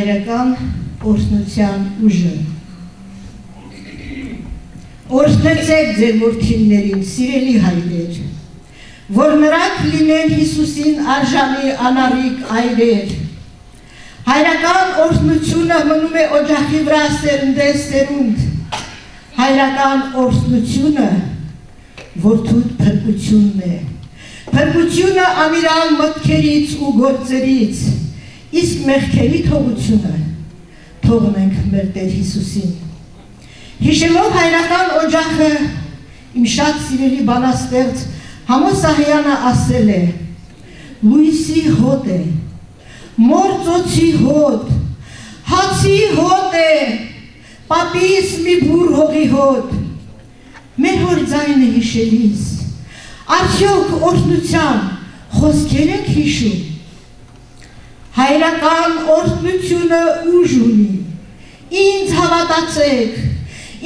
հայրական օրհնության ուժը։ Օրհնեցեք ձեր որդիներին, սիրելի հայրեր, որ նրանք լինեն Հիսուսին արժանի անարիք այրեր։ Հայրական օրհնությունը մնում է օջախի վրա սերնդես սերունդ։ Հայրական օրհնությունը որդուդ փրկությունն է։ Փրկությունը ամիրալ մտքերից ու գործերից, իսկ մեղքերի թողությունը թողնենք մեր Տեր Հիսուսին։ Հիշելով հայրական օջախը, իմ շատ սիրելի բանաստեղծ Համոս Ահյանը ասել է. լույսի հոտ է, մոր ծոցի հոտ, հացի հոտ է, պապիս մի բուր հողի հոտ։ Մեր հոր ձայնը հիշելիս, արդյոք օրհնության խոսքեր ենք հիշում։ Հայրական օրհնությունը ուժ ունի, ինձ հավատացեք,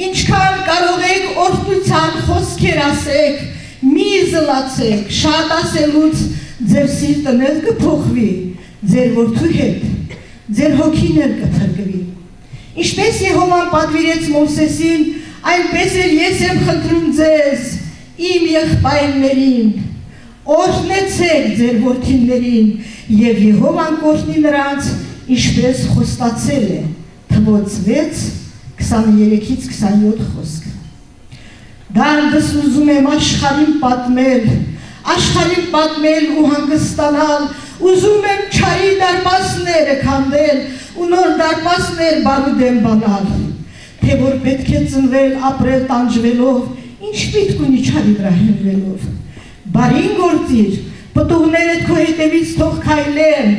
ինչքան կարող եք օրհնության խոսքեր ասեք, մի զլացեք, շատ ասելուց ձեր սիրտն էլ կփոխվի, ձեր որդու հետ, ձեր հոգին էլ կփրկվի։ Ինչպես Եհովան պատվիրեց Մովսեսին, այնպես էլ ես եմ խնդրում ձեզ, իմ եղբայրներին, օրհնեցեք ձեր որդիներին, եւ Եհովան կօրհնի նրանց, ինչպես խոստացել է, Թվոց 6:23-ից 27 խոսքը։ Դանդս ուզում եմ աշխարհին պատմել ու հանգստանալ, ուզում եմ չարի դարպասները քանդել ու նոր դարպասներ բարուդեմ բանալ, թե որ պետք է ծնվել, ապրել տանջվելով, ինչ միտք ունի չարի վրա հենվելով։ Բարին գործիր, պտուղներդ քո հետևից թող քայլեն,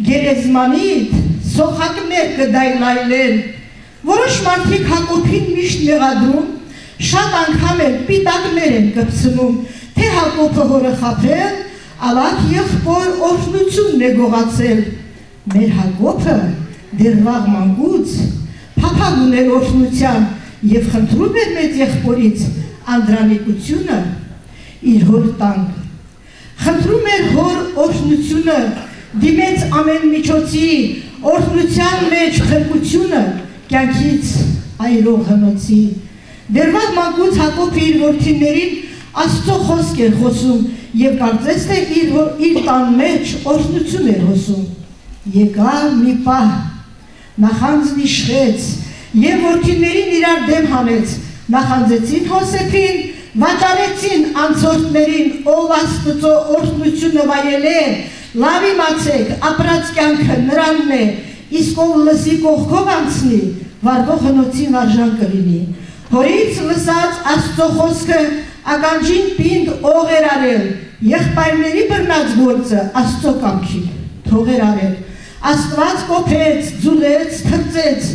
գերեզմանիդ սոխակներ կդայլայլեն։ Որոշ մարդիկ Հակոբին միշտ մեղադրում, շատ անգամ էլ պիտակներ են կպցնում, թե Հակոբը հորը խաբել, ավակ եղբոր օրհնությունն է գողացել։ Մեր Հակոբը դեռ վաղ մանկուց փափագ ուներ օրհնության եւ խնդրում էր մեծ եղբորից անդրանիկությունը իր հոր տան։ Խնդրում էր հոր օրհնությունը, դիմեց ամեն միջոցի օրհնության մեջ փրկությունը կյանքից այրող հնոցի։ Դեռ վաղ մանկուց Հակոբը իր որդիներին Աստծո խոսք էր խոսում եւ կարծես թե իր տան մեջ օրհնություն էր հոսում։ Եկավ մի պահ, նախանձն իշխեց եւ որդիներին իրար դեմ հանեց, նախանձեցին Հոսեփին, վաճառեցին անցորդներին, ով Աստծո օրհնությունը վայելե, լավ իմացեք, ապրած կյանքը նրանն է, իսկ ով լսի կողքով անցնի, վարվող հնոցին արժան կլինի։ Հորից լսած Աստծո խոսքը ականջին պինդ ող էր արել, եղբայրների բռնած գործը Աստծո կամքի թող էր արել։ Աստված կոփեց, ձուլեց, թրծեց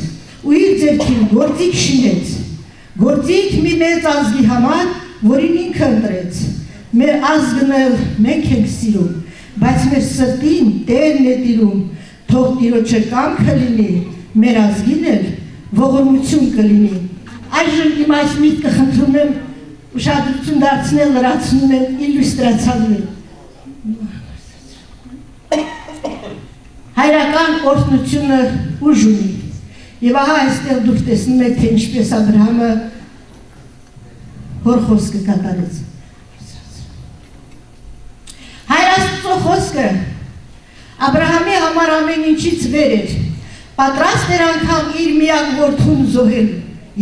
ու իր ձեռքին գործիք շինեց։ Գործիք մի մեծ ազգի համար, որին ինքը ընտրեց։ Մեր ազգն էլ մենք ենք սիրում, բայց մեր սրտին Տերն է տիրում, թող Տիրոջը կամքը լինի, մեր ազգին էլ ողորմություն կլինի։ Այժմ իմ այս միտքը խնդրում եմ ուշադրություն դարձնել, լրացնում եմ իլյուստրացիաներ։ Հայրական օրհնությունը ուժ ունի։ Եվ ահա այստեղ դուք տեսնում եք, թե ինչպես Աբրահամը հոր խոսքը կատարեց։ Հայր Աստծո խոսքը Աբրահամի համար ամեն ինչից վեր էր, պատրաստ էր անգամ իր միակ որդուն զոհել,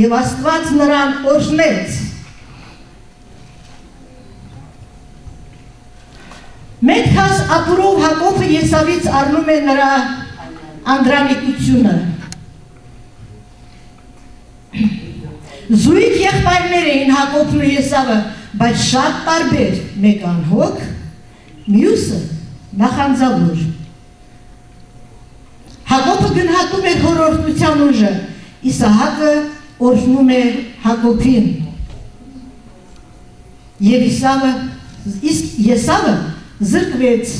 եւ Աստված նրան օրհնեց։ Մետքաս ապուրով Հակոբը Եսավից առնում է նրա անդրանիկությունը։ Զույգ եղբայրներ էին Հակոբն ու Եսավը, բայց շատ տարբեր, մեկ անհոգ, մյուսը նախանձավոր։ Հակոբը գնահատում էր հոր օրհնության ուժը, Իսահակը օրհնում է Հակոբին։ Եվ Եսավը զրկվեց։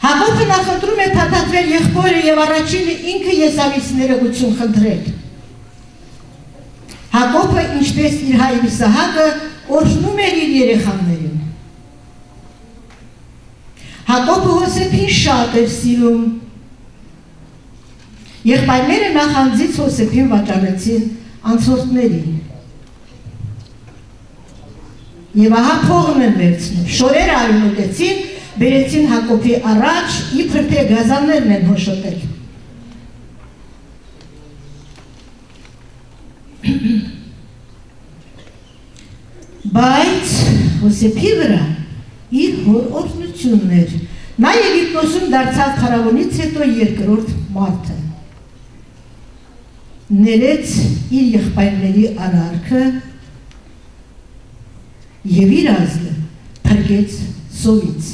Հակոբը նախընտրում է փաթաթվել եղբորը եւ առաջինը ինքը Եսավից ներողություն խնդրել։ Հակոբը, ինչպես իր հայր Իսահակը, օրհնում էր իր երեխաներին։ Հակոբը Հոսեփին շատ էր սիրում։ Եղբայրները նախանձից Հոսեփին վաճառեցին անցորդներին։ Եվ ահա փողն են վերցնում, շորերը արյունոտեցին, բերեցին Հակոբի առաջ, իբր թե գազաններն են հոշոտել։ Բայց Հոսեփի վրա իր հոր օրհնությունն էր։ Նա Եգիպտոսում դարձավ փարավոնից հետո երկրորդ մարդը։ Ներեց իր եղբայրների արարքը և իր ազգը փրկեց սովից։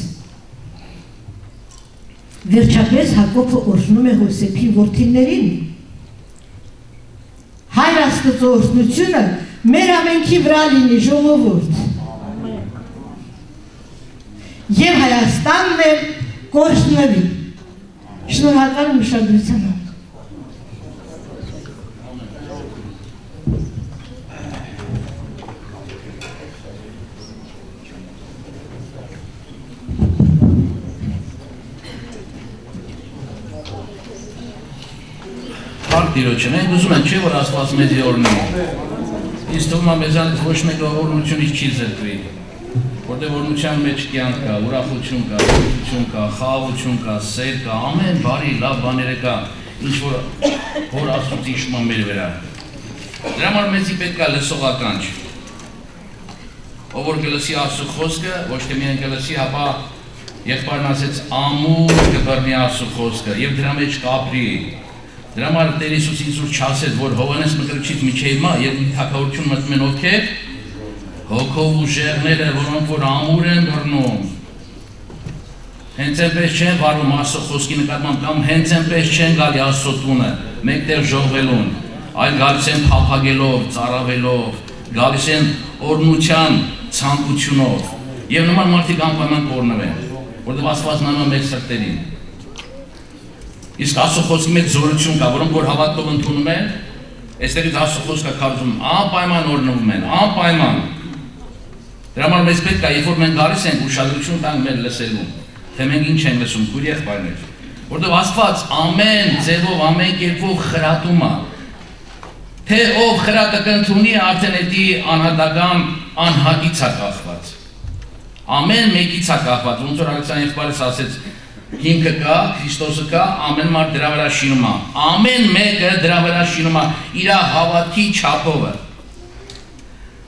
Վերջապես Հակոբը օրհնում է Հոսեփի որդիներին։ Հայր Աստծո օրհնությունը մեր ամենքի վրա լինի, ժողովուրդ։ Եվ Հայաստանն էլ կօրհնվի։ Շնորհակալ եմ ուշադրության համար։ Տիրոջը, մենք ուզում ենք, չէ՞ որ Աստված մեզ օրհնի։ Ինձ թվում է մեզանից ոչ մեկը օրհնությունից չի զրկվի, որտեղ օրհնության մեջ կյանք կա, ուրախություն կա, ուրախություն կա, խաղաղություն կա, սեր կա, ամեն բարի, լավ բաները կա, ինչ որ Հոր Աստծուց իշխում է մեր վրա։ Դրա համար մեզի պետք է լսողականջ։ Ով որ կլսի Աստծո խոսքը, ոչ թե միայն կլսի, ապա եղբայրն ասեց ամուր կբռնի Աստծո խոսքը եւ դրա մեջ կապրի։ Դրա համար Տեր Հիսուս ինձ ուր չասեց, որ Հովհաննես Մկրտչից միջև հիմա եւ թագավորություն մտնում են ովքեր հոգով ուժեղները, որոնք որ ամուր են բռնում։ Հենց այնպես չեն վարում Աստծո խոսքի նկատմամբ կամ հենց այնպես չեն գալի Աստծո տունը, մեկտեղ ժողվելուն, այլ գալիս են փափագելով, ծարավելով, գալիս են օրհնության ցանկությունով։ Եվ նման մարդիկ անպայման կօրհնվեն, որտեղ Աստված նայում է մեր սրտերին։ Իսկ Աստծո խոսքի մեջ զորություն կա, որոնք որ հավատքով ընդունում են, այստեղից Աստծո խոսքը կարդում, անպայման օրհնվում են, անպայման։ Դրա համար մեզ պետք է, երբ որ մենք գալիս ենք ուշադրություն տանք մեր լսելուն, թե մենք ինչ ենք լսում, քույր եղբայրներ, որտեղ Աստված ամեն ձևով, ամեն կերպով խրատում է, թե ով խրատը կընդունի, արդեն էդի անհատական անհատից է կախված։ Ամեն մեկից է կախված, ոնց որ Ալեքսանդր եղբայրս ասեց, հիմքը կա, Քրիստոսը կա, ամեն մարդ դրա վրա շինում է, ամեն մեկը դրա վրա շինում է իր հավատքի չափովը։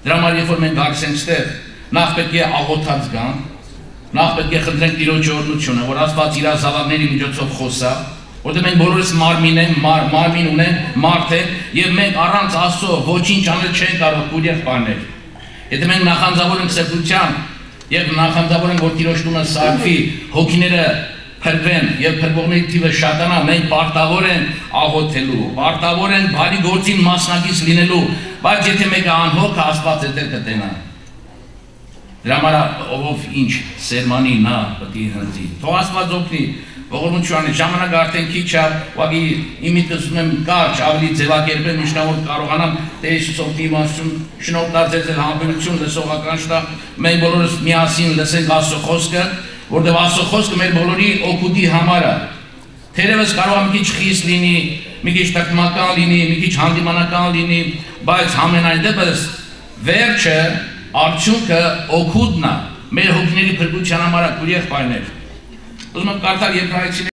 Դրա համար երբ որ մենք գալիս ենք ստեղ, նախ պետք է աղոթած գան, նախ պետք է խնդրենք Տիրոջ օրհնությունը, որ Աստված իր զավակների միջոցով խոսա, որտեղ մենք բոլորս մարմին ունենք, մարդ ենք, եւ մենք առանց Աստծո ոչինչ անել չենք կարող, քույր եղբայրներ։ Եթե մենք նախանձավոր ենք սրբության եւ նախանձավոր ենք, որ Տիրոջ տունը սարքվի, հոգիները փրկվեն եւ փրկողների թիվը շատանա, մենք պարտավոր ենք աղոթելու, պարտավոր ենք բարի գործին մասնակից լինելու, բայց եթե մեկը անհոգ է, Աստված է կտենա։ Դրա համար ով ինչ սերմանի նա պետք է հնձի։ Թող Աստված օգնի, ողորմություն, ժամանակը արդեն քիչ է, ուղղակի իմիջս ունեմ կարճ, ավելի ձևակերպել, միշտ կարողանամ Տեր Հիսուսով դիմացություն, շնորհ տա ձեզ համբերություն, լսողական շտա, մենք բոլորս միասին լսենք Աստծո խոսքը, որտեղ Աստծո խոսքը մեր բոլորի օգուտի համար է։ Թերևս կարող է մի քիչ խիստ լինի, մի քիչ տկմական լինի, մի քիչ հանդիմանական լինի, բայց ամենայն դեպս վերջը, արդյունքը օգուտն է մեր հոգիների փրկության համար, քույր եղբայրներ։ Ուզում եմ կարդալ Եբրայեցիների